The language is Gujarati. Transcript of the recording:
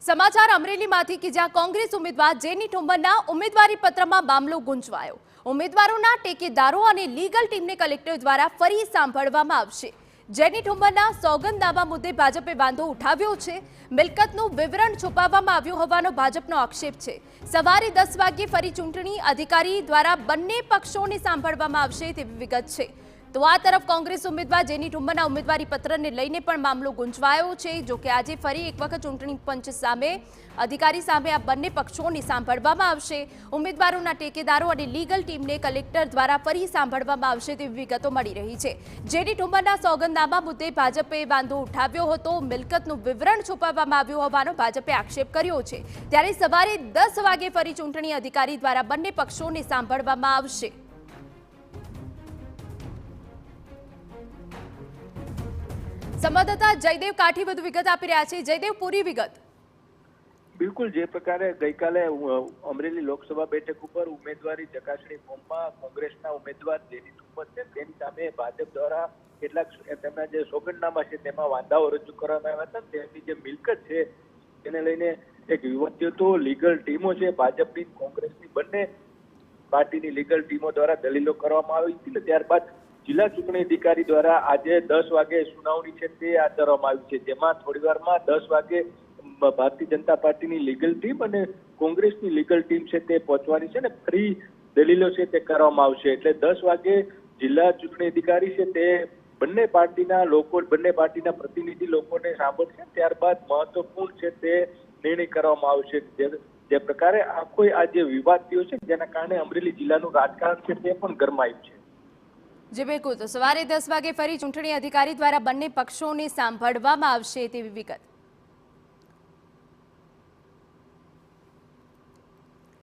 સમાચાર અમરેલીમાંથી કે જ્યાં કોંગ્રેસ ઉમેદવાર જેની ઠુંબરના ઉમેદવારી પત્રમાં મામલો ગુંચવાયો। ઉમેદવારોના ટેકેદારો અને લીગલ ટીમને કલેક્ટર દ્વારા ફરી સાંભળવામાં આવશે। જેની ઠુંબરના સોગંદનામા મુદ્દે ભાજપે વાંધો ઉઠાવ્યો છે। મિલકતનું વિવરણ છુપાવવામાં આવ્યું હોવાનો ભાજપનો આક્ષેપ છે। સવારે 10 વાગ્યે ફરી ચૂંટણી અધિકારી દ્વારા બંને પક્ષોને સાંભળવામાં આવશે તેવી વિગત છે। તો આ તરફ કોંગ્રેસ ઉમેદવાર જેની ઠુંબરના ઉમેદવારી પત્રને લઈને પણ મામલો ગુંચવાયો છે। જો કે આજે ફરી એક વખત ચૂંટણી પંચ સામે અધિકારી સામે આ બંને પક્ષોને સાંભળવામાં આવશે। ઉમેદવારોના ટેકેદારો અને લીગલ ટીમને કલેક્ટર દ્વારા ફરી સાંભળવામાં આવશે તેવી વિગતો મળી રહી છે। જેની ઠુંબરના સોગંદનામા મુદ્દે ભાજપે વાંધો ઉઠાવ્યો હતો। મિલકતનું વિવરણ છુપાવવામાં આવ્યું હોવાનો ભાજપે આક્ષેપ કર્યો છે। ત્યારે સવારે 10 વાગે ફરી ચૂંટણી અધિકારી દ્વારા બંને પક્ષોને સાંભળવામાં આવશે। સંવાદદાતા જયદેવ કાઠી વધુ વિગત આપી રહ્યા છે। જયદેવ, પૂરી વિગત। બિલકુલ, જે પ્રકારે ગઈકાલે અમરેલી લોકસભા બેઠક ઉપર ઉમેદવારી ચકાસણી ફોર્મમાં કોંગ્રેસના ઉમેદવાર જેની ઠુંબર છે તેની સામે ભાજપ દ્વારા કેટલાક તેમના જે સોગંદનામા છે તેમાં વાંધાઓ રજૂ કરવામાં આવ્યા હતા। તેમની જે મિલકત છે તેને લઈને એક વિવાદ થયો હતો। લીગલ ટીમો છે ભાજપની કોંગ્રેસની બંને પાર્ટીની લીગલ ટીમો દ્વારા દલીલો કરવામાં આવી હતી। ત્યારબાદ જિલ્લા ચૂંટણી અધિકારી દ્વારા આજે 10 વાગે સુનાવણી છે તે હાથ ધરવામાં આવી છે। જેમાં થોડીવારમાં 10 વાગે ભારતીય જનતા પાર્ટીની લીગલ ટીમ અને કોંગ્રેસની લીગલ ટીમ છે તે પહોંચવાની છે ને ફરી દલીલો છે તે કરવામાં આવશે। એટલે 10 વાગે જિલ્લા ચૂંટણી અધિકારી છે તે બંને પાર્ટીના પ્રતિનિધિ લોકોને સાંભળશે। ત્યારબાદ મહત્વપૂર્ણ છે તે નિર્ણય કરવામાં આવશે। જે પ્રકારે આખો આ જે વિવાદ થયો છે જેના કારણે અમરેલી જિલ્લાનું રાજકારણ છે તે પણ ગરમાયું છે। જી બિલકુલ, તો સવારે 10 વાગે ફરી ચૂંટણી અધિકારી દ્વારા બંને પક્ષોને સાંભળવામાં આવશે તેવી વિગત।